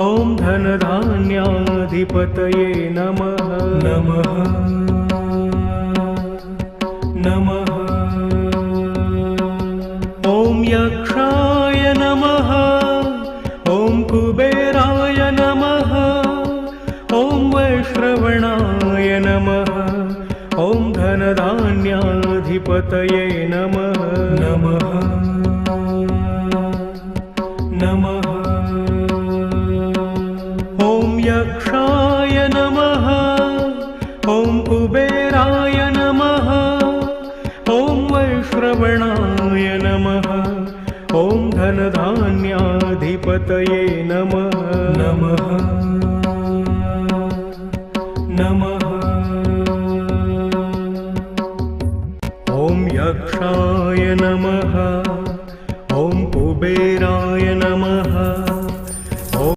ॐ धनधान्याधिपतये नमः नमः नमः। ॐ यक्षाय नमः। ॐ कुबेराय नमः। ॐ वैश्रवणाय नमः। ॐ धनधान्याधिपतये नमः नमः नमः। ॐ यक्षाय नमः। ॐ कुबेराय नमः। ॐ वैश्रवणाय नमः। ॐ धनधान्याधिपतये नमः